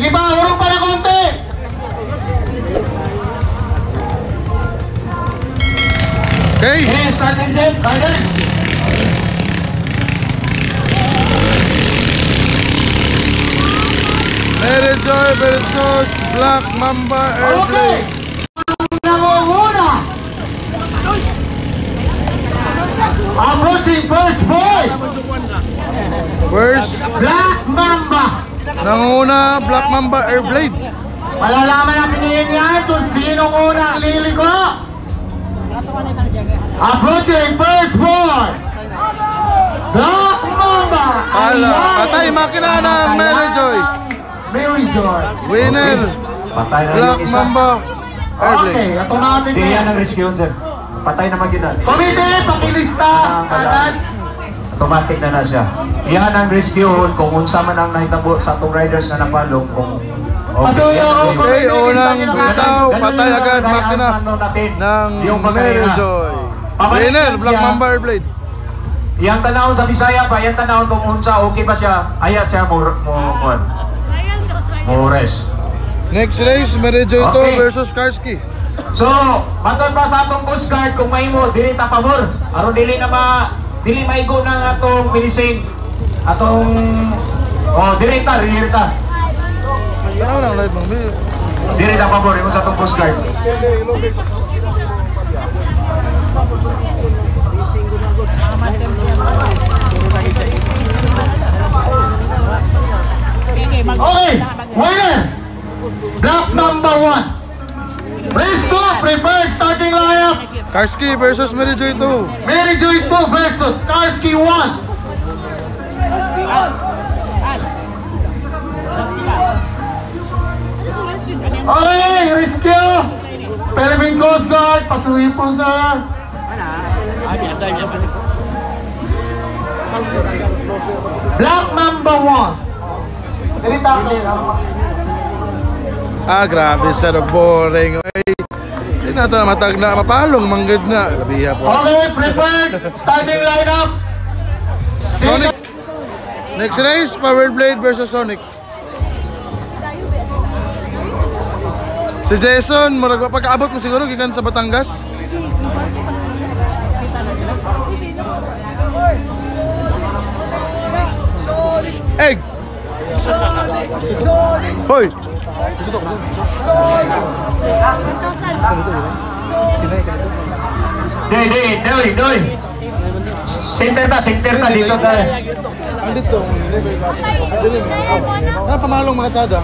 Sige pa, urong pa na konti. Okay. Yes, starting jet, riders. Mary Joy versus Black Mamba Airplane. Okay. Nangunguna. Approaching first boy. First, Black Mamba. nanguna Black Mamba Airblade. Malalaman natin ngayon yan kung sinong unang liligo. Approaching first boy. Black Mamba. Ala, patay makina ng Mary Joy. Mary Joy. Winner, Patay na Black yung isa. Mamba Airblade. Okay, ito natin Hindi yan ang risk yun, sir. Patay naman yun. Komite, pakilista. Agad. Automatic na siya. Yan ang risk yun kung unsa man ang nahitabo sa atong riders na napalong. Kung Pasuyo ako. Okay, unang bitaw, patay agad makina ng Mary Joy. Winner, Black Mamba Airblade. Yang tanawon sa Bisaya pa, yang tanawon kung unsa okay ba siya, aya siya mo rest. Next race, Mary Joy to Okay. versus Karski. So, matod pa sa atong coast guard kung mahimo dili ta pabor. Aron dili maigo ng atong minising. Atong direkta. Tanaw lang live mo. Dili ta pabor imo sa atong coast guard. Okay, winner. Black Mamba 1. Race 2, prepare starting lineup. Karski versus Mary Joy to. Mary Joy 2 versus Karski 1. Okay, rescue. Philippine Coast Guard, pasuhin po sir. Black Mamba 1. Salita kayo. Ah, grabe sir, boring. Ay, hindi na ito na matag na, mapalong, manggad na. Labiha po. Okay, prepared. Starting lineup. Sonic. Next race, Power Blade versus Sonic. Si Jason, pagkaabot mo siguro, gikan sa Batangas. Egg! Hoy! Doy. Center ta dito tayo. Dito. Ano pamalong mga tsada?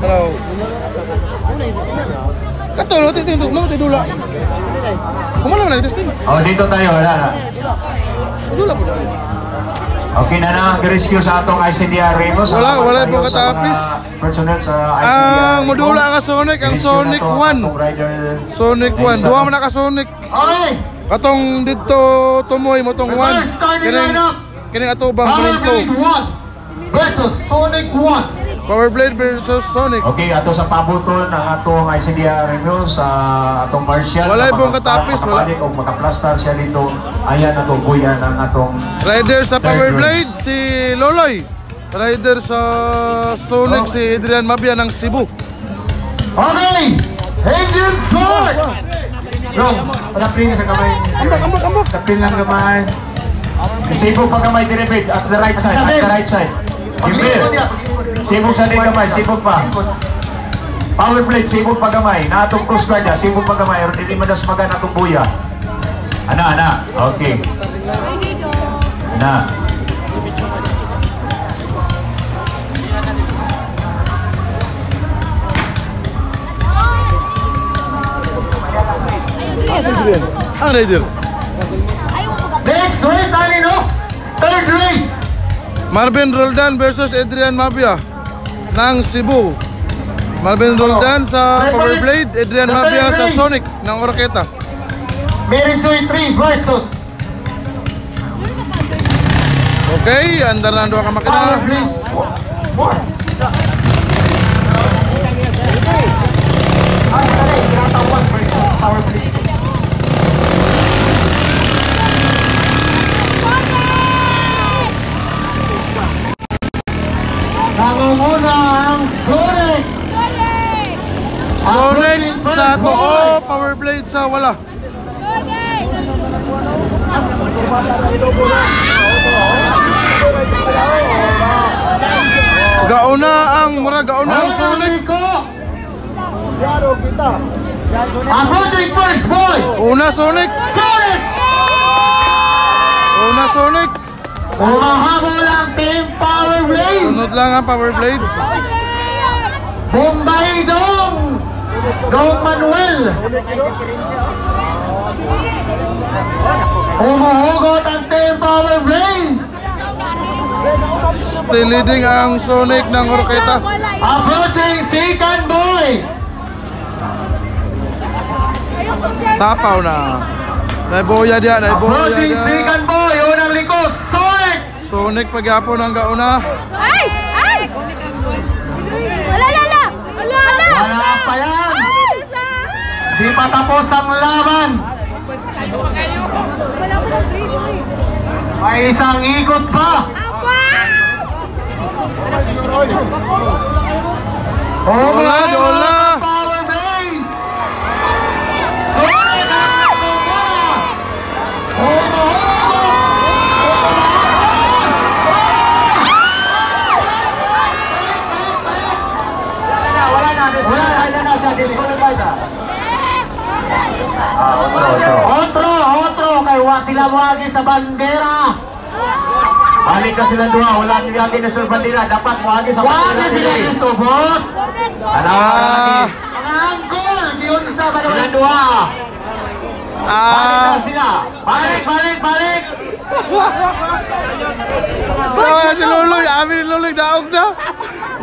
Hello. Katulog, testing mo sa dula. Kumala man testing. Dito tayo, wala na. Dula po dali. Okay na ang rescue sa atong ICDR mo. Wala po katapis. Personnel sa ICDR. Ang modula ka Sonic, ang Sonic 1. Sonic 1, duha man ka Sonic. Okay. Katong dito tumoy mo tong 1. Reverse starting lineup. Kining atubang Power pronto. Blade 1 versus Sonic 1. Power Blade versus Sonic. Okay, ato sa pabuton ang atong ICDR review sa atong Martial. Wala pong katapis, wala. Kung makaplastar siya dito, ayan ato buyan ang atong Rider sa Power Blade si Loloy. Rider sa Sonic si Adrian Mabia ng Cebu. Okay. Engine start. Long, palapin sa kamay. Ambak. Tapin lang kamay. sibog pa kamay direct at the right side. Gimbir. Sibog sa din kamay, sibog pa. Power plate, sibog pa kamay. Na atong cross guard, sibog pa kamay. Pero hindi madas magan atong buya. Ana. Okay. Ana. Ang rider. Next race, Anino. Third race. Marvin Roldan versus Adrian Mabia ng Cebu. Marvin Roldan sa Power Blade, Adrian Mabia sa Sonic ng Oroqueta. Mary Joy 3 versus Okay, andar na ang dua ka makina. Power Blade 4. Nangunguna na ang Sonic. Sonic sa tuo, Power Blade sa wala. Gauna ang Sonic. Approaching first boy. Una Sonic. Umahabol ang Team Power Blade. Sunod lang ang Power Blade. Bombay Dong Manuel. Umuhugot ang Team Power Blade. Still leading ang Sonic ng Oroqueta. Approaching second boy. Sapaw na. Naiboya diya. Approaching second boy. Unang likos, Sonic. Sonic pagyapon ang gauna. Ay! Wala pa yan. Di pa tapos ang laban. May isang ikot pa. Wala. Power Blade. Sonic ang nagmumula. Umuhugot. Wala na siya, disqualified na. Otro, kay sila muagi sa bandera. Balik ka silang duha, wala niyagi na sa bandera, dapat muagi sa bandera. Wagi sila gusto, boss. Mga angkol, yun sa silang duha. Balik na sila. Balik. Si Luloy, amin ni Luloy, daog na.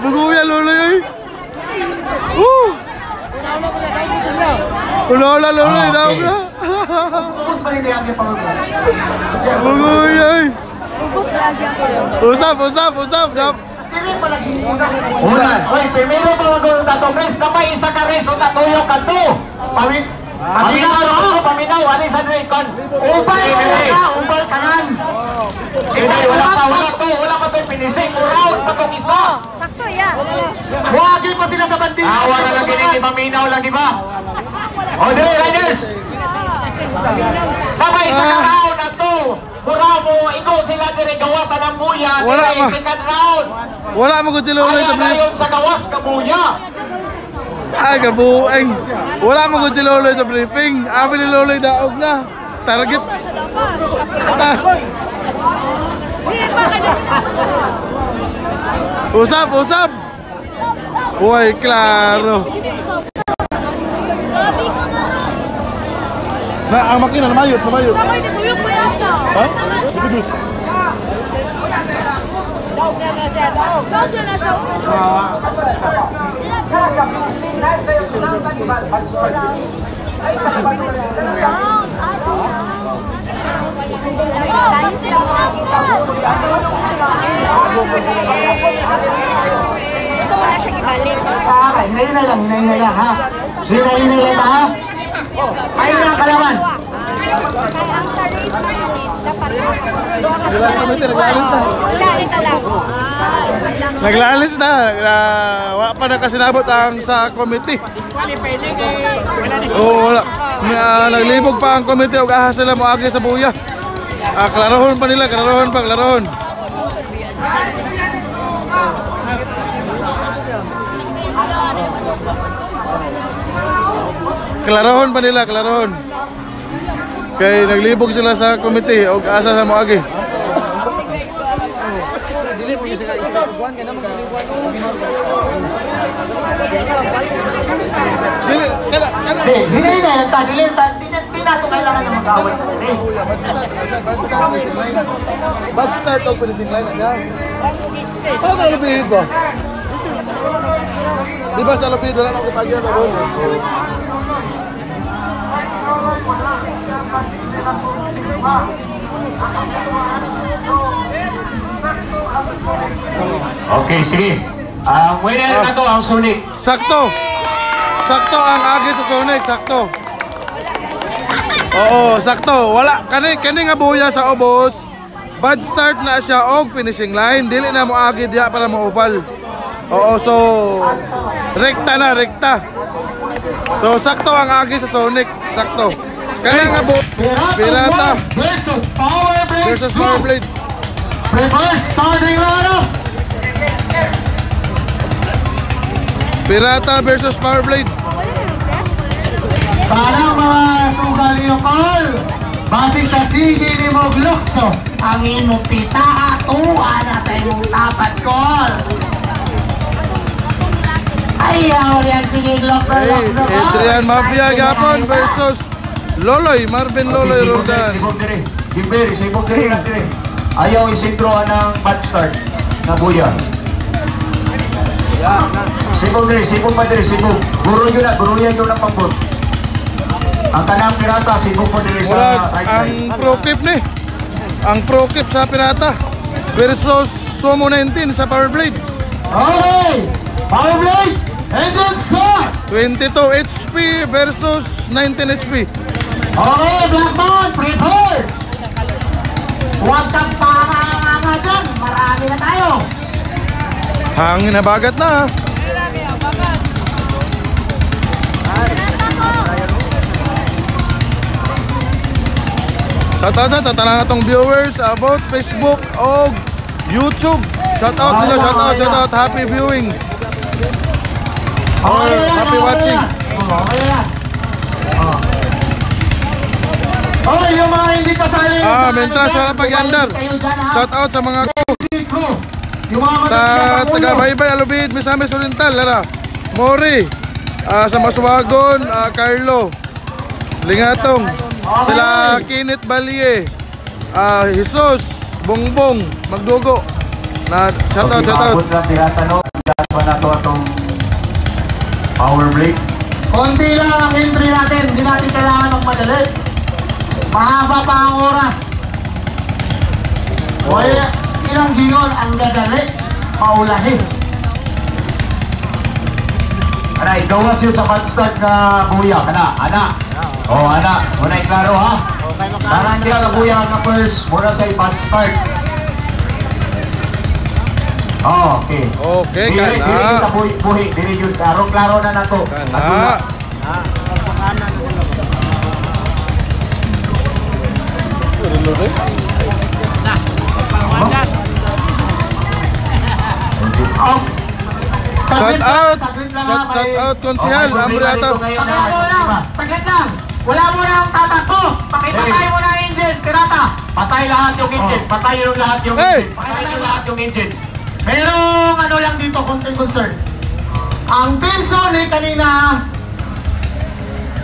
Buguya Luloy. Unaula Luloy, daog na. Bus pa rin yung Power Blade. Buguya. Usap. Oy, primero pa mag-gulong tato, guys, na may isa ka res o tatuyo ka to. Paminaw, alis sa Draycon. Ubal kanan. Wala pa ito pinising. Round pa itong isa. Sakto, ya. Wagi pa sila sa bandera. Wala lang ganyan, paminaw lang, di ba? O, dire, riders. Mama, isa ka round na to. Bravo, ikaw sila dire gawasan ng buya. Wala Dire, pa. second round. Wala mo ko si Luloy sa Ayan na brief. yun sa gawas, kabuya. Ay, kabueng. Wala mo ko si Luloy sa briefing. Amin ni Luloy, daog na. Target. Usap. Uy, klaro. Ang makina, namayot. Siya may dituyok pa yan siya. Ha? Dudus. Daog na siya. Ito wala siya kibalik. Hinay-hinay lang ha. Hinay-hinay lang ha. Ay na kalaban. Kaya ang sa race na yun, dapat Naglalis na. Wala pa nakasinabot ang sa committee. Oo, wala. Naglibog pa ang committee og ahas sila moagi sa buya. Klarohon pa nila, klarohon. Klarohon. Kay naglibog sila sa committee og asa sa moagi. Hinay lang ta. Di na ito kailangan na mag-away na rin. Bad start og finishing line na. Ano ang lupihid ba? Di ba sa lupihid wala na kupagyan na doon? Okay, sige. Ang winner na to, ang Sonic. Sakto ang agi sa Sonic, sakto. Oo, sakto. Wala kani nga buya sa ubos. Bad start na siya og finishing line. Dili na mo agi diya para mo oval. Oo, so rekta na, rekta. So sakto ang agi sa Sonic, sakto. Kaya nga po, Pirata versus Powerblade. versus Powerblade. Prepared, starting lineup. Pirata versus Powerblade. Kanang mga sugal niyo, Col. Basig sa sige ni mo Glokso. Ang imong pita atuwa na sa imong tapat, Col. Ayaw riyan sige Glokso, Glokso. Adrian Mafia Gapon versus Loloy, Marvin Loloy Roldan. Sibog dire na dire. Ayaw isintro ng bad start na buya. Sibog pa dire, sibog. Guro yun na pambot. Ang kanang Pirata, sibog pa dire sa right side. Ang pro keep ni. Ang pro keep sa Pirata versus Sumo 19 sa Powerblade. Okay, Powerblade, engine start. 22 HP versus 19 HP. Okay, Blackman, prepared. Huwag kang paranga dyan. Marami na tayo. Hangin na bagat na. Shoutout sa tatanang atong viewers about Facebook o YouTube. Shoutout nila, shoutout. Happy viewing. Or happy watching. Okay yan. Oh, yung mga hindi kasali Mentras wala pag-andar. Shoutout sa mga yung mga sa taga-Baybay, Alubid, Misamis Oriental, Lara, Mori, sa Masuwagon, Carlo, Lingatong, sila Kinit Balie, Jesus, Bongbong, Magdugo. Na shoutout. Abot na Pirata no. Lahat pa na to atong Powerblade. Konti lang ang entry natin. Hindi natin kailangan magmadali. Mahaba pa ang oras. Hoy, ilang giyon ang dadali. Paulahin. Aray, gawas yun sa bad start na buya. Ana. Oh, ana. Unay klaro ha. Karang diya ka buya na first. Muna sa bad start. Oh, okay. Okay, Dili kana. kita buhi. Dili yun. Klaro na nato. Kana. Oh. Shout out. Saglit lang Shout out Konsihal, Ambriata. Saglit lang. Wala mo na ang tatakbo. Pakipatay mo na ang engine, Pirata. Patay lahat yung engine. Patay yung lahat yung Hey! engine. Patay yung lahat yung engine. Merong ano lang dito, content concern. Ang Team Sonic kanina,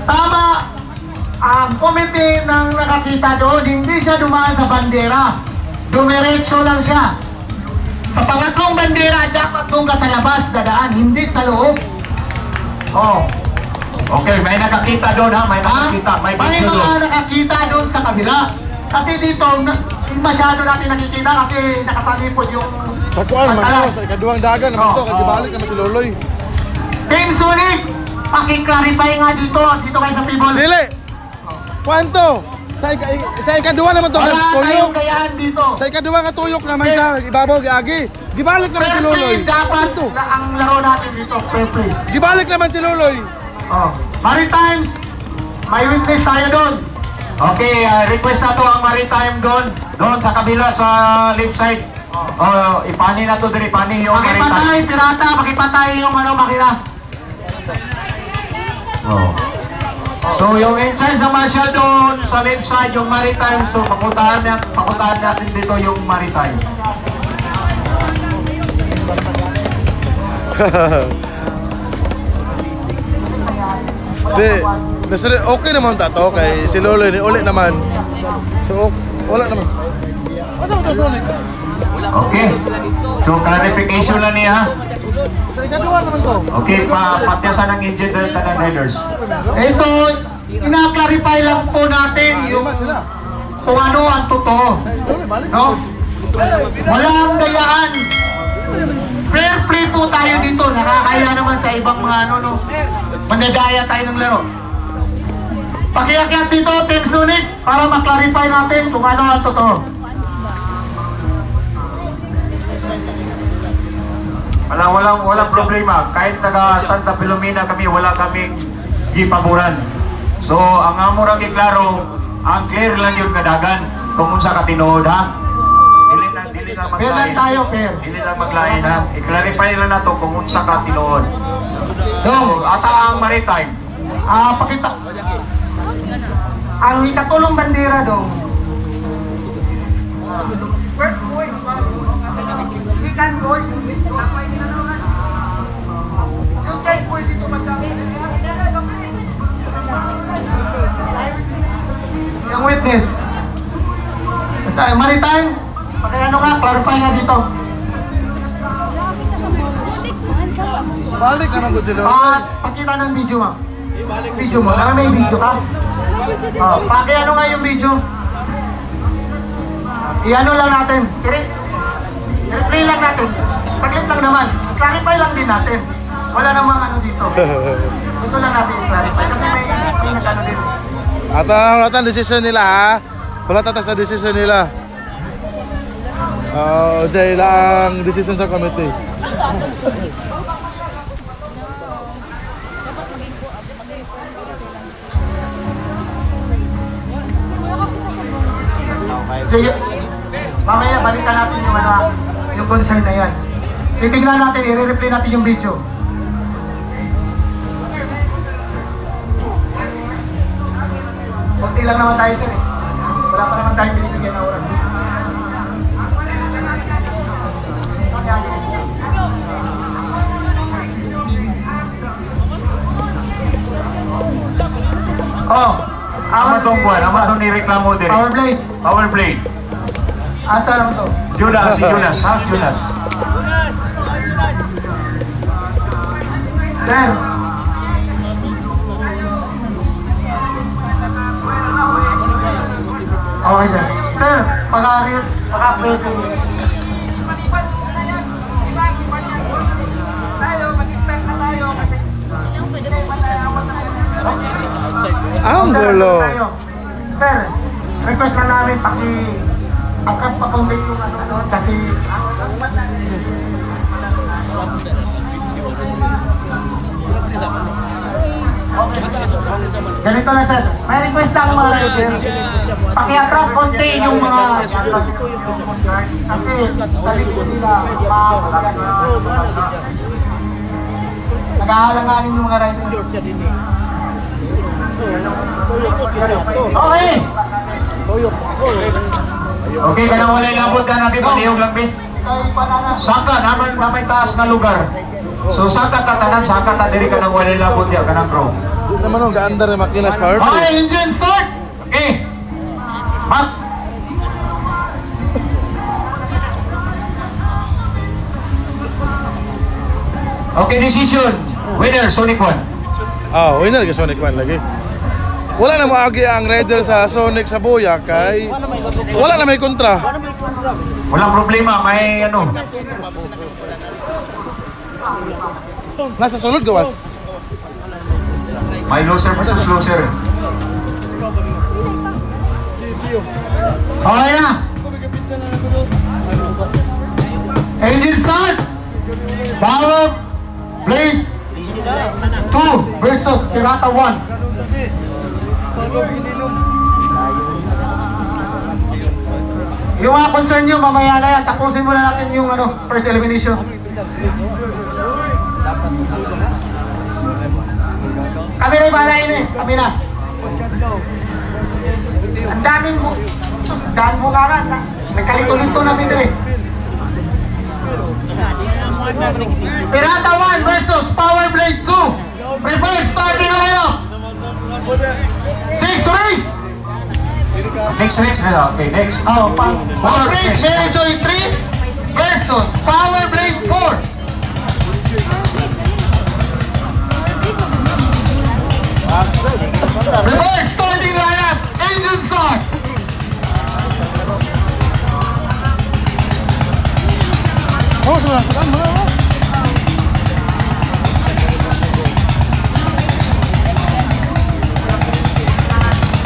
tama, ang committee ng nakakita doon, hindi siya dumaan sa bandera. Dumiretso lang siya. Sa pangatlong bandera, dapat doon ka sa labas dadaan, hindi sa loob. Oh. Okay, may nakakita doon ha. May nakakita. May May video mga doon. nakakita doon sa kabila. Kasi dito, hindi masyado natin nakikita kasi nakasalipod yung Sa kuan man pantalan. sa ikaduhang dagan naman to, kagibalik naman si Loloy. Team Sonic, paki-clarify nga dito kayo sa table. Dili. Kwanto? Sa ikaduha naman to, Wala tuyok. tayong gayaan dito. Sa ikaduha nga tuyok naman sa ibabaw giagi. Gibalik naman si Fair Loloy. play, dapat ang laro natin dito, fair play. Gibalik naman si Loloy. Oh. Maritimes, may witness tayo doon. Okay, request na to ang Maritime doon. Doon sa kabila sa left side. Oh, ipani na to din. Ipani yung Pakipatay, Maritime. Pirata, pakipatay yung makina. Oh. So yung inside sa Marshall doon sa left side yung Maritime. So papuntahan natin dito yung Maritime. Okay naman tato kay si Loloy ni uli naman. So wala naman. Asa mo to Sonic? Okay. So clarification na niya. Sa ikaduha naman to. Okay, patyasan ng engine doon tanan headers. Ito, ina-clarify lang po natin yung kung ano ang totoo. No? Walang gayaan. Fair play po tayo dito. Nakakaya naman sa ibang mga ano, no? Mandadaya tayo ng laro. Pakiakyat dito, Team Sonic, para maklarify natin kung ano ang totoo. Walang problema. Kahit taga Santa Filomena kami, wala kaming gipaboran. So, ang amurang iklaro, ang clear lang yun kadagan. Kung unsa ka tinuod, ha? Dili lang Fair lang maglain. tayo, fair. Dili lang maglain, ha? I-clarify lang na to kung unsa ka tinuod. Dong, So, asa ang maritime? pakita. Ang ikatulong bandera, Dong. First goal. Second goal. Yung third goal dito magdami. Yung witness. Basta maritime. Ano nga, clarify nga dito. Balik naman ko dito. Pakita ng video mo. Video mo. Naman may video ka? Ano nga yung video? I-ano lang natin. I-replay lang natin. Saglit lang naman. Clarify lang din natin. Wala namang ano dito. Gusto lang natin i-clarify. Kasi may nag-ano din. At ang decision nila ha. Wala tatas sa decision nila. Jay lang decision sa committee. Sige. Mamaya balikan natin yung concern na yan. Titignan natin, i-replay natin yung video. Kunti lang naman tayo sir eh. Wala pa naman tayong binibigyan na oras. Aman tong nireklamo din. Power play. Power play. Asa lang to? Judas, si Judas. Ha? Judas. Sir. Okay sir. Sir, pag-update Ang gulo. Sir, request na namin paki-akas pa kung yung ano doon kasi ganito na sir, may request na ang mga rider. Paki-atras konti yung mga kasi sa likod nila maabot yan. Nag-aalanganin yung mga rider. Okay! Okay, kanang walay labot ka natin, paniyog lang bin. Saka naman may taas na lugar. So saka tatanan, saka diri ka nang walay labot ya, kanang bro. Hindi naman nung gaandar na makinas power play. Okay, engine start! Okay. Back. Okay, decision. Winner, Sonic 1. Winner ka Sonic 1 lagi. Wala na maagi ang rider sa Sonic sa Boya kay wala na may kontra. Walang problema, may ano. Nasa sulod gawas. May loser versus loser. Okay na! Engine start! Power Blade 2 versus Pirata 1. Yung mga concern nyo, mamaya na yan. Tapusin muna natin yung first elimination. Kami na ibalain eh. Kami na. Ang daming mo. Daan mo nga nga. Nagkalito-lito na dito eh. Pirata 1 versus Power Blade 2. Prepare starting lineup. 6 race. Next na lang. Okay, next. Power Blade Mary Joy 3 versus Power Blade 4. Prepare starting lineup. Engine start.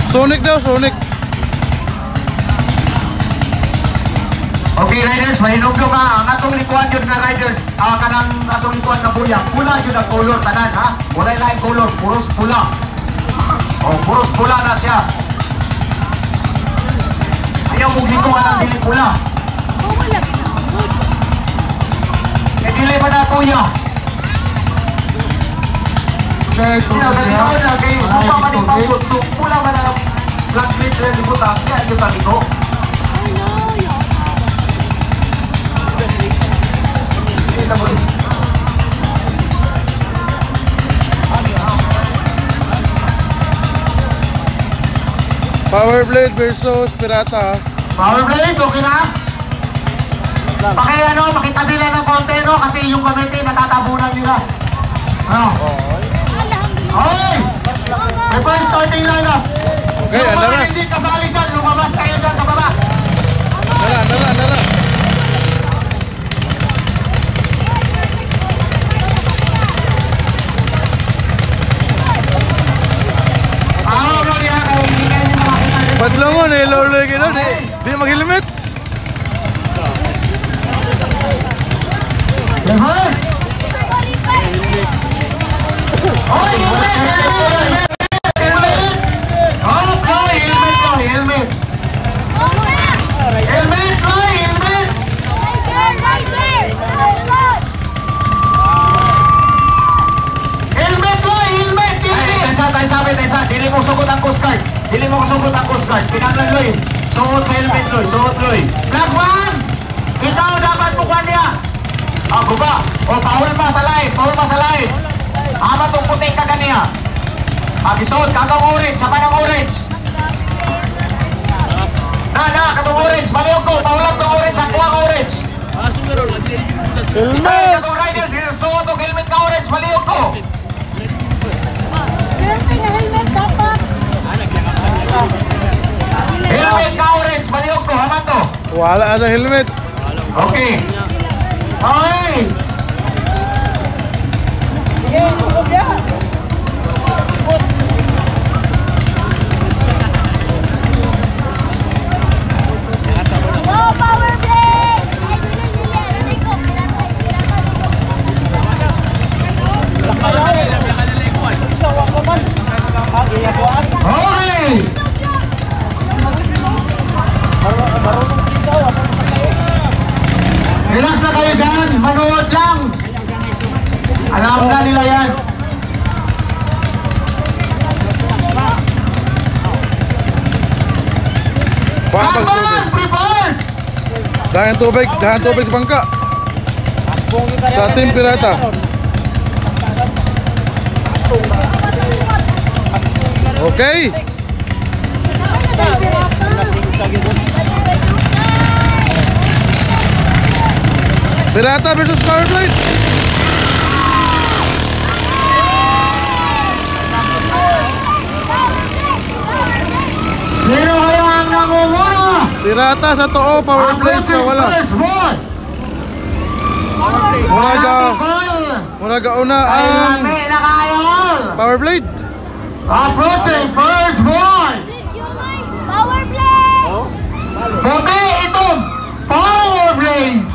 Sonic daw, Sonic. Okay, riders, mahinugdo ka. Ang atong likuan yun na riders, kanang atong likuan na buya. Pula yun ang color tanan, ha? Wala yung color, puros pula. O, puros pula na siya. Ayaw mong liko ka ng dili pula. E dili pa na kuya. Kaya sa liko na, kaya lupa man yung pabot. Pula man ang black glitch na libutan. Kaya yun ang liko. Powerblade versus Pirata. Powerblade, okay na? Pakitabi lang ng konti, no? Kasi yung committee natatabunan nila. Ano? Okay! May first starting lineup. Okay, yung mga andara. hindi kasali dyan, lumabas kayo dyan sa baba. Andara. Padlangon eh, lolo yung gano'n eh. Di mag-helmet. Level! Oh, helmet! Oh, Chloe, helmet! Helmet, Chloe, helmet! Helmet, Chloe, helmet! Taysa. Dili mo sugot ang Coast Guard. Pinanglan, Loy. Suot sa helmet, Loy. Black one! Ikaw dapat bukuan niya! Buba. O, pahul pa sa live. Ama tong puti ka ganiya. Pag-isuot, kakang orange, sama ng orange. Katong orange, baliw ko. Pahulang tong orange, akuha ka orange. Helmet! Katong riders, suot tong helmet ka orange, baliw ko. Helmet ka orange, baliw ko. Haman to. Wala sa helmet. Okay. Okay! Okay! Relax na kayo dyan, manood lang. Alam na nila yan. Come on, prepare! Dahan tubig sa bangka. Sa Team Pirata. Okay. Pirata versus Powerblade. Sino kaya ang nangunguna? Pirata sa too, Powerblade sa wala. First ball! Muraga una Ay, ang lami na kayo! Powerblade. Approaching first ball! Puti itong Powerblade!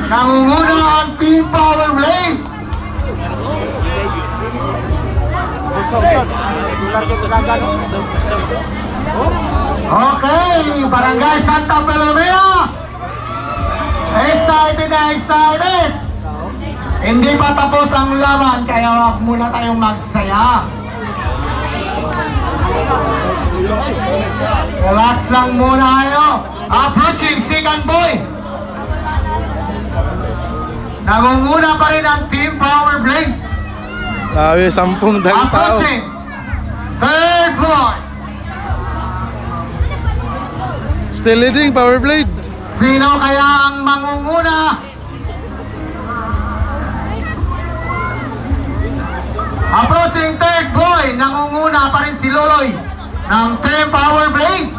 Nangunguna ang Team Powerblade! Okay, Barangay Santa Filomena! Excited na excited! Hindi pa tapos ang laban, kaya wag muna tayong magsaya. Relax lang muna kayo. Approaching second boy. Nangunguna pa rin ang Team Powerblade. Sabi, 10 tao. Approaching third boy. Still leading, Powerblade. Sino kaya ang mangunguna? Approaching third boy. Nangunguna pa rin si Loloy ng Team Powerblade.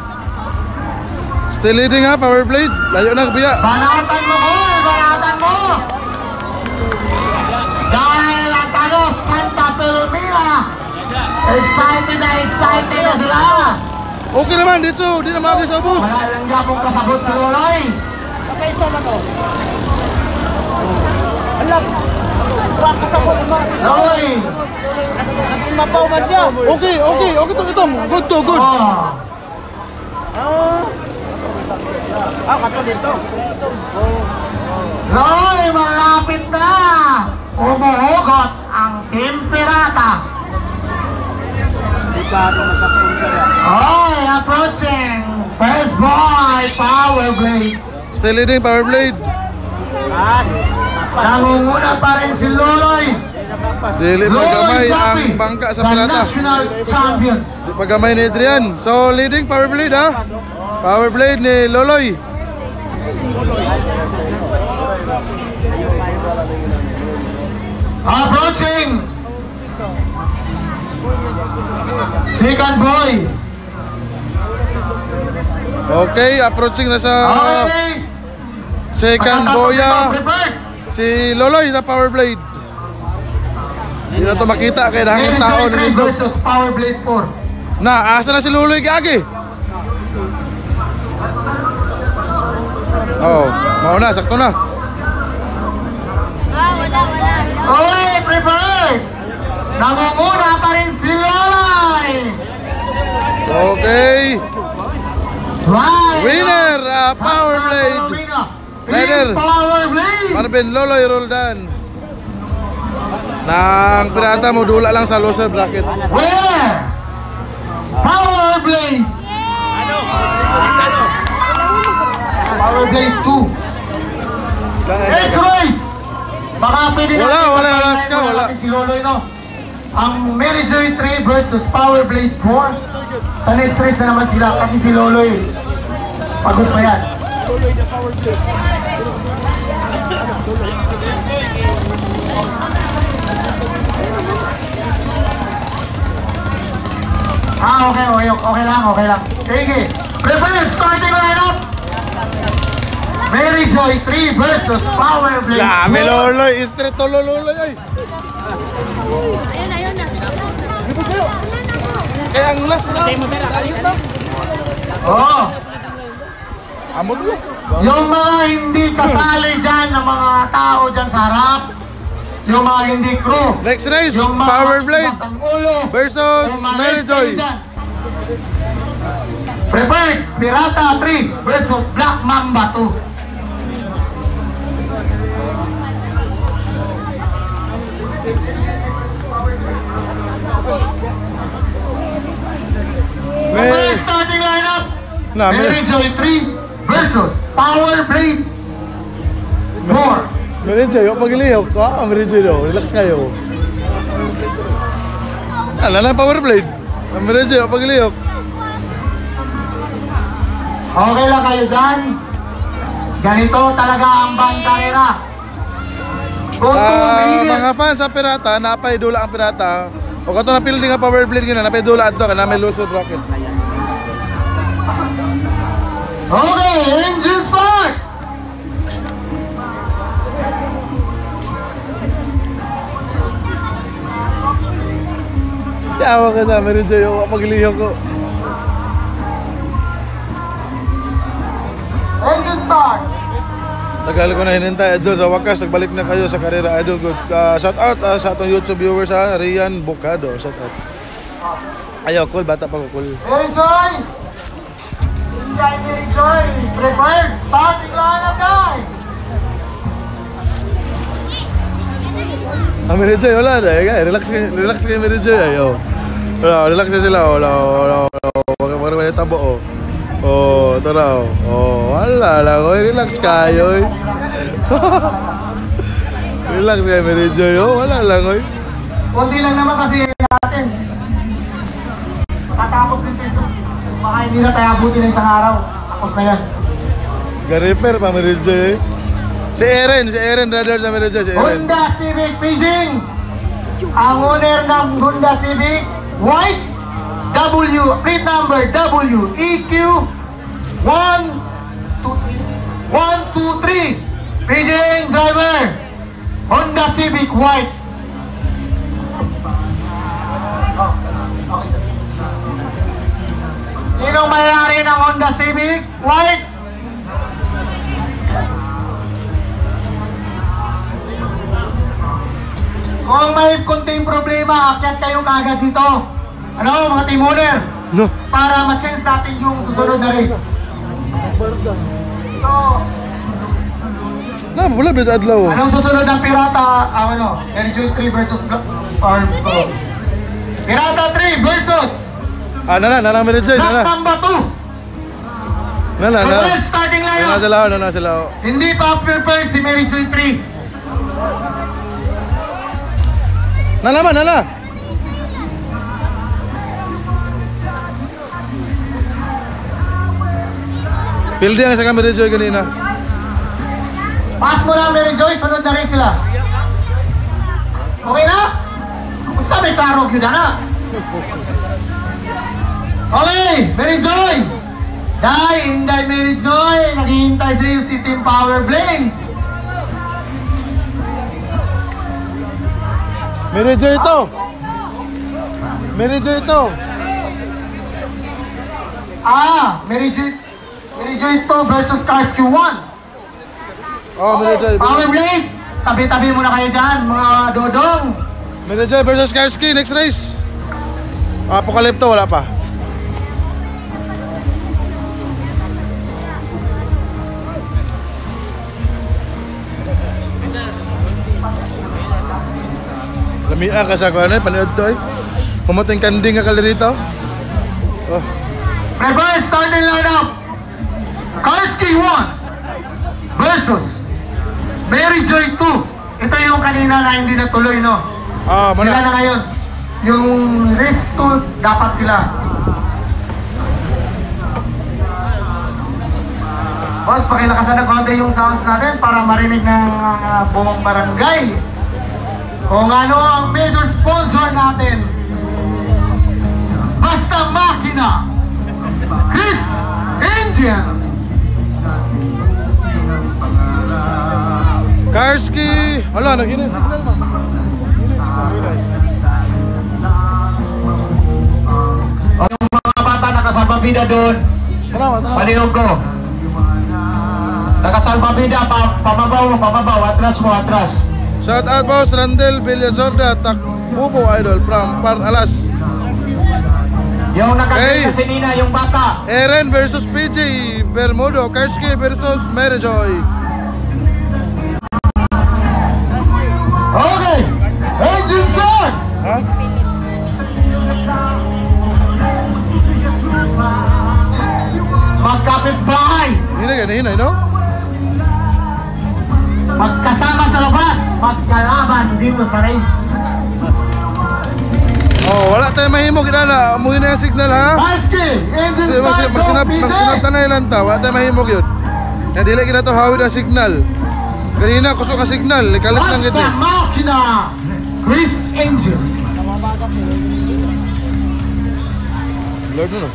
Still leading ha, Powerblade. Layo na, biya. Banatan mo, Col! Banatan mo! Dahil ang Santa Filomena, excited na sila! Okay naman, dito. Di na makagay sa ubos. Wala lang gapong kasabot si Loloy. Loloy! Okay to. Good to, good. Loloy, malapit na! Umuhugot ang Team Pirata. Oy, approaching. First boy, Power Blade. Still leading, Power Blade. Nangunguna pa rin si Loloy. Dili pa gamay ang Guppy, bangka sa the Pirata. national champion. Di pa gamay ni Adrian. So, leading Power Blade ha. Power Blade ni Loloy. Approaching. Second boy. Okay, approaching na sa Okay. second Pagkatapos boya. ito, prepared. Si Loloy na Power Blade. Hindi na to makita kaya Mary dahil tao Joy na 3 nindot. versus Power Blade 4. Na, asa na si Loloy kagi? Oh, mauna, sakto na. Okay, prepared. Nangunguna pa rin si Loloy. Okay. Right. Winner, Power Blade. Leader. Power Blade. Marvin Loloy Roldan. Nang Pirata mo dula lang sa loser bracket. Winner. Power Blade. Power Blade 2. Next race. Baka pwede natin Wala, patayin alas ka, muna wala. natin si Loloy, no? Ang Mary Joy 3 versus Power Blade 4. Sa next race na naman sila kasi si Loloy pagod pa yan. Okay lang. Sige. Prepare, starting lineup. Mary Joy 3 versus Power Blade 4. Dami Loloy, straight to Loloy ay. Ayun na. Kaya ang last na. Oh, Amo mo. yung mga hindi kasali dyan ng mga tao dyan sa harap, yung mga hindi crew, Next race, yung mga Power Blade matigas ang ulo, versus umalis Mary kayo Joy. dyan. Prepared, Pirata 3 versus Black Mamba 2. Okay, starting lineup. Na, Mary Joy 3 versus Power Blade 4. Mary Joy, huwag pagilihok. Mary Joy, relax kayo. Ala na Power Blade. Mary Joy, huwag pagilihok. Okay lang kayo dyan. Ganito talaga ang bangkarera. Kung tumingin, Mga fans sa Pirata, napay dula ang Pirata. O kato na pildi nga Power Blade gina, napay dula ato ka na may loser bracket. okay, engine start! Siyawa ka sa Mary Joy, huwag pagilihok ko. Engine start! Tagal ko na hinintay, Idol. Sa wakas, nagbalik na kayo sa karera, Idol. Good. Shout out sa atong YouTube viewers, ha. Rian Bocado. Shout out. Ayaw, cool. Bata pa ko, cool. Mary Joy! Mary Joy! Prepared! Starting lineup, guys! Mary Joy, wala na. Relax kayo, Mary Joy. Ayaw. Relax na sila. Wala. Huwag naman yung tabo, Oh, ito na, wala lang, relax kayo, Relax kayo, Mary Joy, wala lang, Kunti lang naman kasi natin. Makatapos din tayo. Baka hindi na tayo abutin ng isang araw. Tapos na yan. Ga-repair pa, Mary Joy. Si Eren, brother sa Mary Joy, si Eren. Honda Civic Paging. Ang owner ng Honda Civic, white, plate number WEQ 123. Paging driver, Honda Civic white. Okay, sir. Sinong may-ari ng Honda Civic? White? Kung may kunting problema, akyat kayo kaagad dito. Ano, mga team owner? No. Para ma-change natin yung susunod na race. So, Na, wala ba sa adlaw? anong susunod ng Pirata? Mary Joy 3 versus Farm Pro. Pirata 3 versus Nana Mary Joy, Black nana. Mamba 2. Nana. Well, starting lineup. Nana sila. Hindi pa prepared si Mary Joy 3. Nana. Pildi ang sa Mary Joy kanina. Pass mo na Mary Joy, sunod na rin sila. Okay na? Kung sabi klaro yun na. Okay, Mary Joy. Inday Mary Joy. Naghihintay sa iyo si Team Power Blade. Mary Joy ito. Mary Joy 2 versus Karsky 1. Oh, Mary Joy. Power Blade, tabi-tabi muna kayo dyan, mga dodong. Mary Joy versus Karski, next race. Apocalypto, wala pa. Lamian ka sa kuwan panood to eh. Pumating kanding nga kali rito. Oh. Prepare starting lineup. Karsky 1 versus Mary Joy 2. Ito yung kanina na hindi natuloy, no? Sila na ngayon. Yung race 2, dapat sila. Boss, pakilakasan ng konti yung sounds natin para marinig ng buong barangay. Kung ano ang major sponsor natin. Basta Makina, Chris Engine, Karski! Hala, nag-ina signal man. Yung mga bata nakasalbabida doon, palihog ko. Nakasalbabida, pamabaw, atras. Shout out boss Randel Villazorda, Takbubo Idol from Part Alas. Yung nakakita si Nina, yung bata. Eren versus PJ Bermudo, Karski versus Mary Joy. okay, engine start! Ha? Magkapit bahay, Hinay, no? magkasama sa labas, magkalaban dito sa race. Oh, wala tayong mahimog na amuhin na yung signal ha. Karsky, engine start, go PJ! Magsinabtan na ilan ta, wala tayong mahimog yun. Kaya dili kita to hawid ang signal. Kanina kusok ang signal, ikalit lang gito. Basta Makina, Chris Engine. Lord no.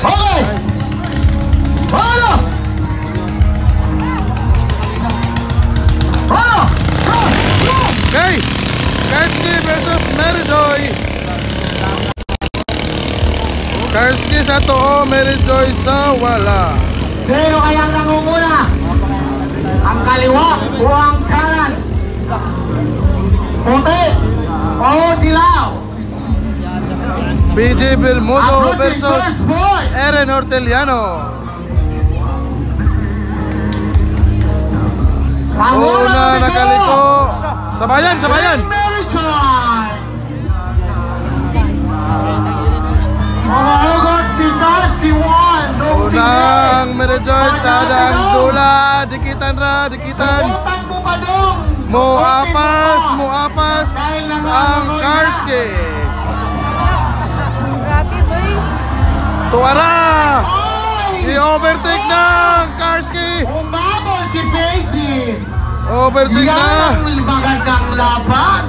Okay! Hold up! Hold up! Go! Go! Okay! Karski versus Mary Joy. Karski sa too, Mary Joy sa wala. Sino kayang nangunguna? Ang kaliwa o ang kanan? Puti o dilaw? PJ Bermudo Approaching versus first boy! Eren Orteliano. Una nakaliko. Sabayan! Mary Joy! Mahugot si Karsky 1. Unang Mary Joy sa dang dula. Dikitan. Utang mo pa dong! Muapas ang Karski. Grabe, boy. Tuwara! Oy! I-overtake ng Karski. Umabol si Beijing! Overtake Yan na. ang magandang laban!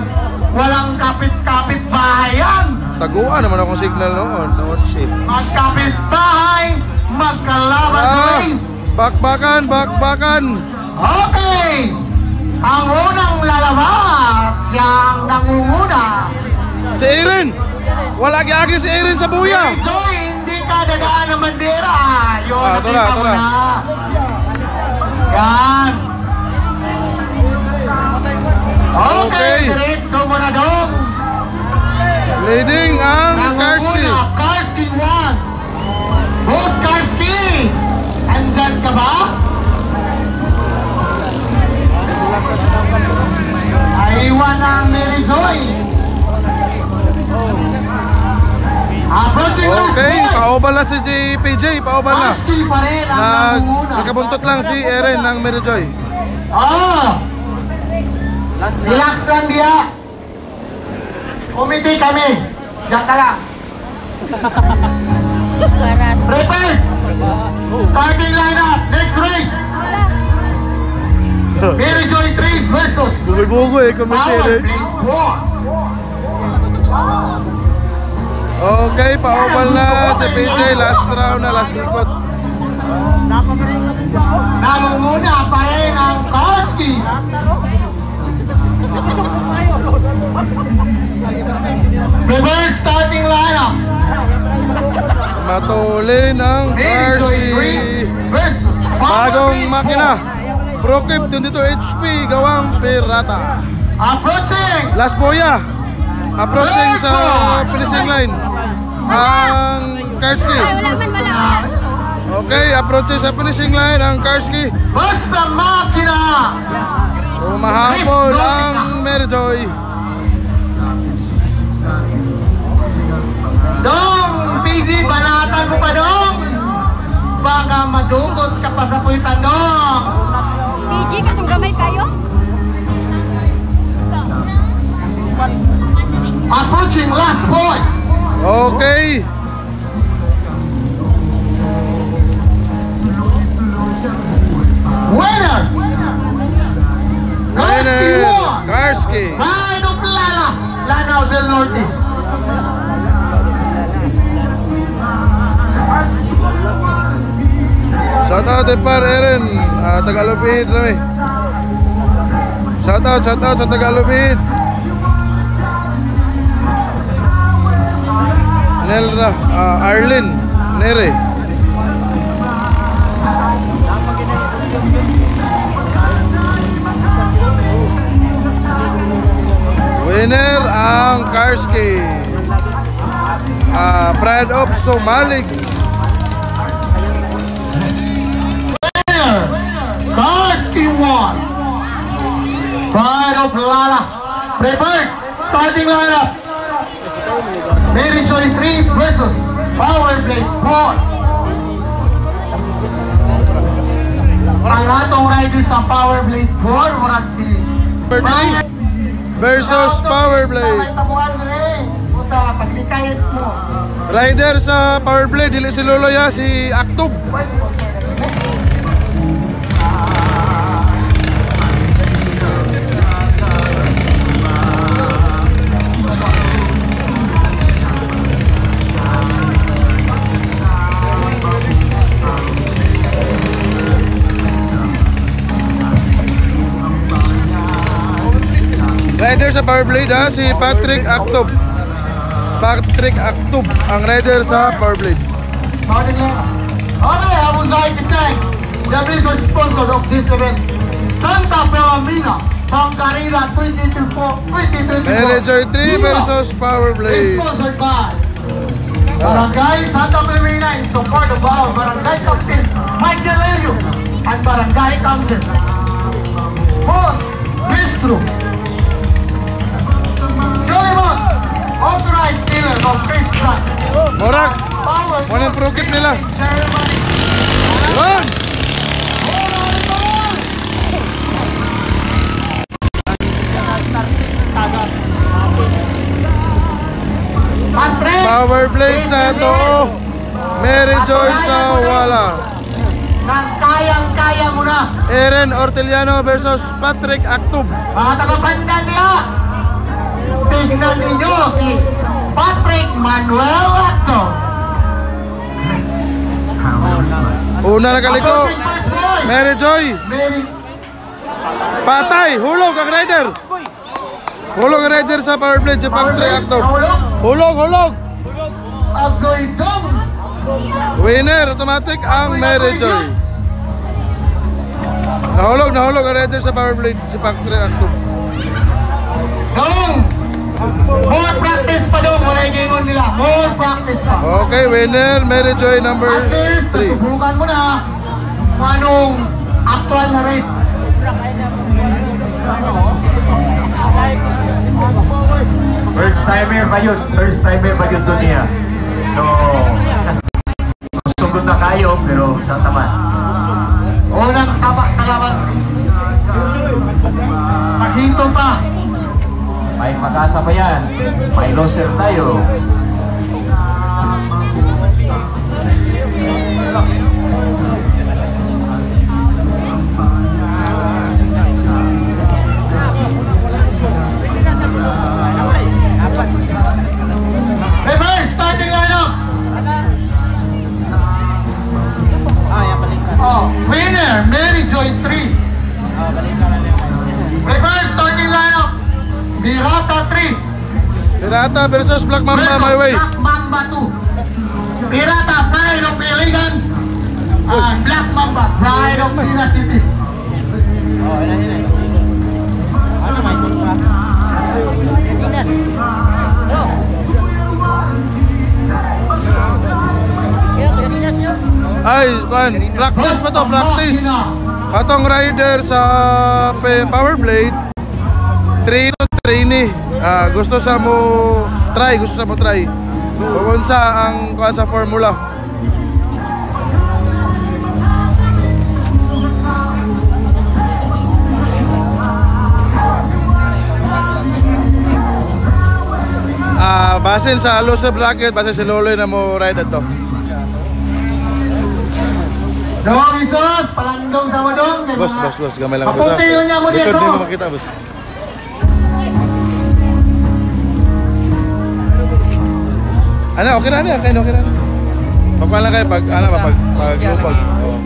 Walang kapit-kapit bahayan! Taguan naman akong signal noon. Noon shit. Magkapit bahay, magkalaban sa race! Bakbakan. Okay! Ang unang lalabas, siya ang nangunguna. Si Eren. Wala agi si Aaron sa buya. Mary Joy, hindi ka dadaan ng bandera. Yun, ito na, nakita ito mo na. na. Yan. Okay, Okay. diretso mo na dong. Leading ang Karski. Nangunguna, Karski 1. Boss Karski, andyan ka ba? Naiwan na ang Mary Joy. Approaching last Okay, boy. paubal na si PJ, paubal na. Karski pa rin ang nangunguna. Nakabuntot lang si Aaron ng Mary Joy. Oh! Relax lang dia. Umiti kami. Diyan ka lang. Karas. Prepare! Starting lineup. Next race. Mary Joy 3 versus Bugoy-bugoy, komite Power eh. Play 4. Okay, paubal na si PJ. Last round na, last ikot. Nangunguna pa rin ang Karski. Prepare starting lineup. Matulin ang Mary Joy Karski. 3 versus Power Bagong Play 4. makina. Prokip 22 HP, gawang pirata. Approaching. Last boya. Approaching sa finishing line. Ang Karski. Ay, wala man malaman. Okay, approaching sa finishing line ang Karski. Basta makina. Umahabol ang Mary Joy. Dong, PG, banatan mo pa dong. Baka madugot ka pa sa puwitan dong. PG, katong gamay kayo? Approaching last boy. Okay. Winner. Karski Winner, won. Karski. Pride of Lala. Lanao del Norte. Shout out par Aaron, Tagalupit rami. Shout out sa Tagalupit. Nelra, Arlene, Nere. Winner ang Karski. Pride of Somalig. Winner. Karski won. Pride of Lala. Prepared. Starting lineup. Mary Joy 3 versus Power Blade 4. Ang atong rider sa Power Blade 4, murag si Brian Versus Powerblade. Usa paglikayit mo. Rider sa Powerblade, dili si Loloya, si Aktob. Rider sa Powerblade si Patrick Aktob. Patrick Aktob ang rider sa Powerblade. Starting lineup. Okay, I would like to thank the major sponsor of this event, Santa Filomena, Pangkarira 2024. Mary Joy 3 versus Powerblade. Sponsored by Barangay Santa Filomena in support of our Barangay Captain Mike Delelio and Barangay Council. Both Bistro. Jolimon, authorized dealer of Chris Brand. Morak, Power walang prokit nila. Chairman. Yun! Powerblade sa to. Mary Joy sa wala. Nang kayang-kaya mo na. Eren Orteliano versus Patrick Aktob. Mga tagapandan niya. Tignan ninyo si Patrick Manuel Acto. Una na kaliko. Approaching first boy. Mary Joy. Mary. Patay. Hulog ang rider. Hulog ang rider sa Powerblade si Patrick Aktob. Nahulog. Hulog, hulog. Agoy Dong. Winner, automatic ang Mary Joy. Nahulog ang rider sa power blade si Factory Actum. Dong! More practice pa dong, wala yung gingon nila. More practice pa. Okay, winner, Mary Joy number At least, 3. nasubukan mo na kung anong actual na race. First timer pa yun doon niya. So, sugod na kayo, pero sa taman. Unang sabak sa laban. Paghito pa. May pag-asa pa yan. May loser tayo. Reverse, starting lineup. Oh, winner, Mary Joy 3. Reverse, starting lineup. Birata 3. Pirata versus Black Mamba, versus my way. Black Mamba 2. Pirata, Pride of Iligan. And Black Mamba, Pride of Tina City. Ay, kan, practice pa to, practice. Katong rider sa power blade, trainee. Gusto sa mo try. Kung sa ang kuan sa formula. Basin sa loser bracket, basin si Loloy na mo ride ato. Dong Isos, palandong sa modong. Boss, gamay lang. Papunti yun niya mo diya, Likod so. din mo makita, boss. Ano, okay na niya, okay na. Pagkuhan lang kayo pag lupag. Oh.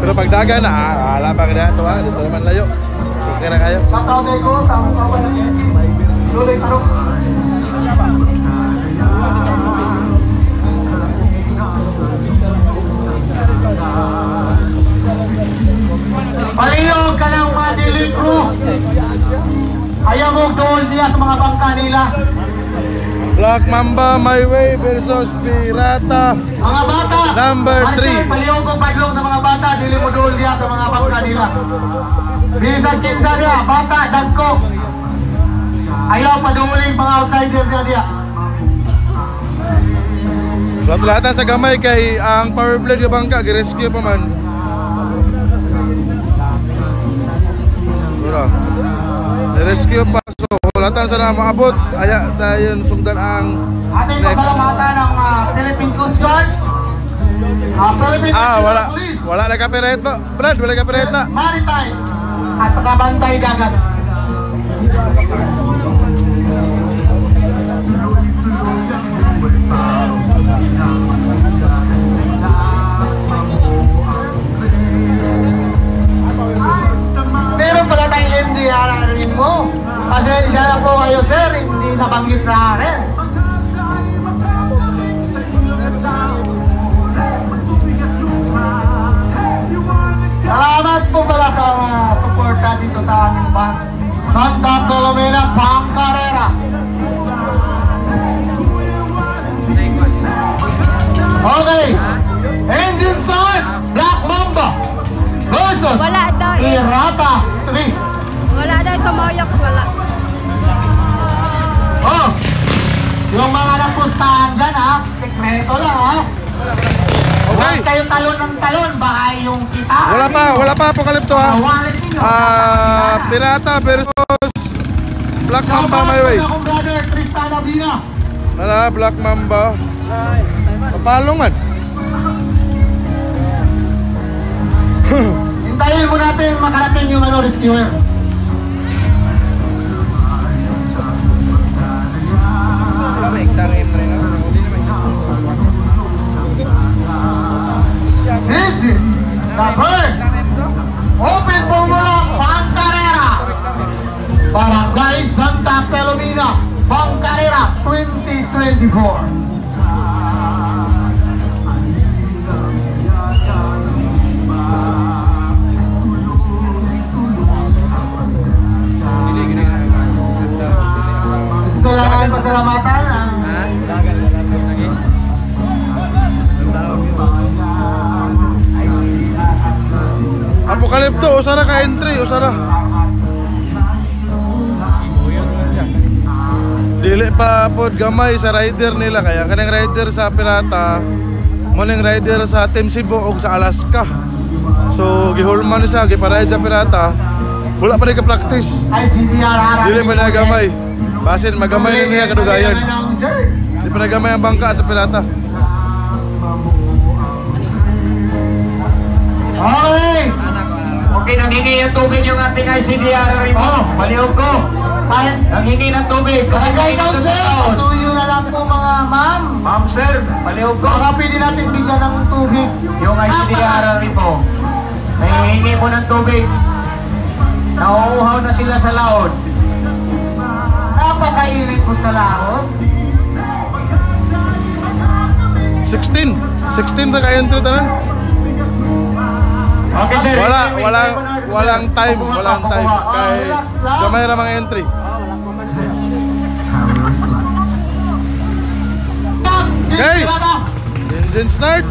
Pero pag daga na, wala pa ka na ito ha, dito naman layo. Okay na kayo. Tatawagay ko sa among kawan ng Luloy Tarong. Palihog ka ng mga daily crew. Ayaw mo doon niya sa mga bangka nila. Black Mamba, My Way versus Pirata. Mga bata, Number 3. palihog ko padlong sa mga bata. Dili mo doon niya sa mga bangka nila. Bisan kinsa niya, bata, dagko. Ayaw paduling mga outsider niya diya. Lahat-lahatan sa gamay kay ang power blade yung bangka, girescue pa man. Wala. Rescue pa. So, lahatan sa na maabot. Aya tayo sugdan ang Ating next. pasalamatan ng Philippine Coast Guard. Philippine National Police. Wala na copyright ba? Brad, wala copyright na. Maritime. At saka bantay dagat. Meron pala tayong MDR rin mo. Pasensya na po kayo sir, hindi nabanggit sa akin. Salamat po pala sa mga suporta dito sa aming band. Santa Filomena Pangcarrera. Okay, engine start, Black Mamba versus Wala daw eh. Pirata 3. Wala daw tumoyoks, wala. Oh, yung mga napustahan dyan ha, sekreto lang ha. Huwag kayo talon ng talon, baka yung kita. Wala pa apokalipto ha. Wallet ninyo. Pirata versus Black Mamba, My Way. Sa akong brother, Tristan Abina. Black Mamba. Papalungan. Hintayin mo natin makarating yung rescuer. This is the first Open Formula Pangcarrera Barangay Santa Filomena Pangcarrera 2024. namin pasalamatan ang Apokalipto, usara ka entry, usara. Dili pa pod gamay sa rider nila kaya kanang rider sa Pirata, muning rider sa Team Cebu ug sa Alaska. So gihulman siya giparay sa Pirata. Wala pa rin ka-practice. Dili pa na gamay. Basin magamay na niya kadugayan. Di pa na gamay ang bangka sa Pirata. Okay! Okay, nanghingi ng tubig yung ating ICDR rin mo. Palihog ko. Nanghingi ng tubig. Barangay Council, pasuyo na lang po mga ma'am. Ma'am sir, palihog ko. Baka pwede natin bigyan ng tubig. Yung ICDR rin mo. Nanghingi mo ng tubig. Nauuhaw na sila sa laod. Napakainit po sa laot. 16 na ka-entry tanan. Okay sir. Walang time. Kay gamay ra mga entry. Okay. Engine start.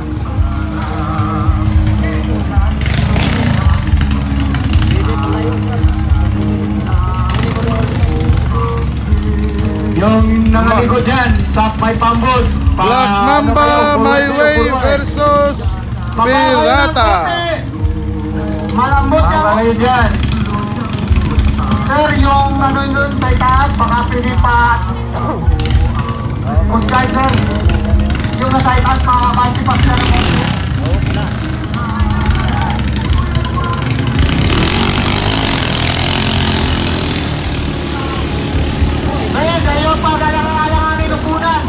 Yung nangaligo dyan sa may pambod. Black Mamba My Way versus Pirata. Malambot Ang yan. kayo dyan. Sir, yung ano yun sa itaas, baka pwede pa Coast Guard, sir. Yung nasa itaas, makakakanti pa sila ng konti. Ngayon, kayo pa galang-alanganin upunan.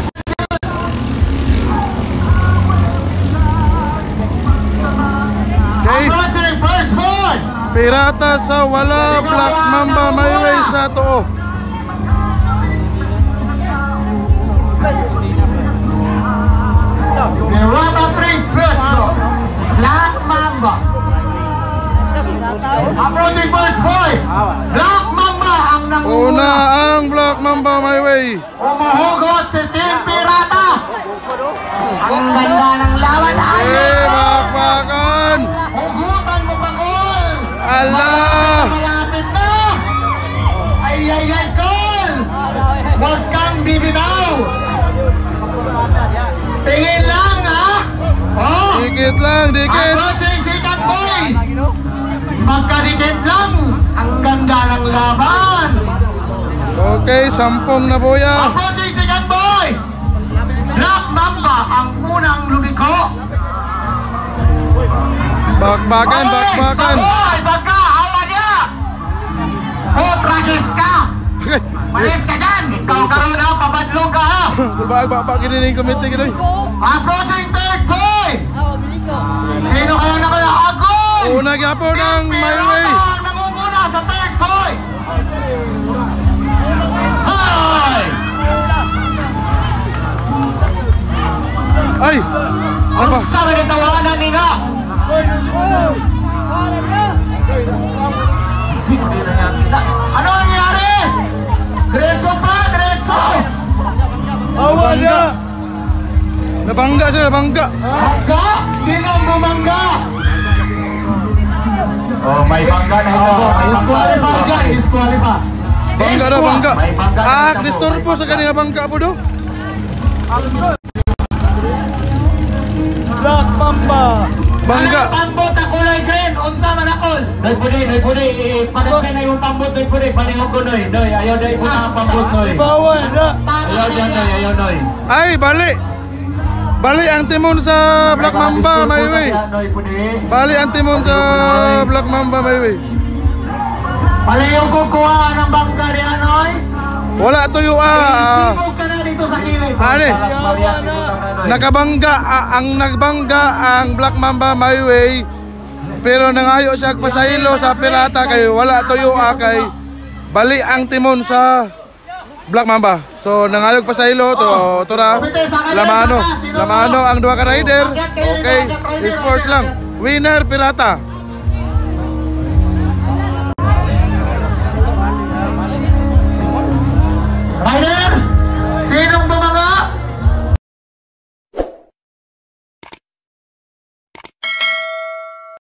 Okay. Approaching first board. Pirata sa wala, Black Mamba My Way sa too. Pirata 3 versus Black Mamba. Approaching first board. Black Mamba ang Una nangunguna. ang Black Mamba My Way. Umuhugot si Team Pirata. Ang ganda ng lawan. Bakbakan. Hugutan mo pa, Col! Ala! Malapit na! Ay, Col! Huwag kang bibitaw! Tingin lang, ha? Oh! Dikit lang, dikit. Approaching second boy! Magkadikit lang! Ang ganda ng laban! Okay, 10 na buya. Approaching second boy! Black Mamba ang unang lumiko. Bakbakan. Baboy! Baka! Hawa niya! Oh, tragis ka! Malis ka dyan! Ikaw karoon ha! Pabadlong ka ha! Bakbak gini ni komite gini. Approaching third boy! Sino kaya naman ang agol? Una gyapon ang My Way. Pirata ang nangunguna sa third boy! Ay! Ay! Ang sabi ng tawanan nila! Ano nangyari? Diretso pa! Diretso! Nabangga sila, nabangga. Bangga? Sino ang bumangga? Oh, may bangga na ito. Disqualify dyan! Disqualify! Bangga daw, bangga. May bangga na ito. Disturbo sa kanila bangga po do. Black Mamba. Bangga. Anong pambot na kulay green? Unsa man akol? Noy pude, pagkat na yung pambot, noy pude, palihog ko noy, ayaw na yung ang pambot noy. Bawal na. Ayaw dyan noy, ayaw noy. Ay, bali. Bali ang timon sa Black Mamba My Way. Noy pude. Bali ang timon sa Black Mamba My Way. Palayo ko kuha ng bangka ni Anoy. Wala tuyo Sibog ka na dito sa kilid. Ani, Salas Maria sinutang na noy. nakabangga ang nagbangga ang Black Mamba My Way. Pero nangayo siya pasahilo sa Pirata kay wala tuyo kay bali ang timon sa Black Mamba. So nangayog pasahilo to tura lamano ang duha ka rider. Okay, sports lang. Winner Pirata.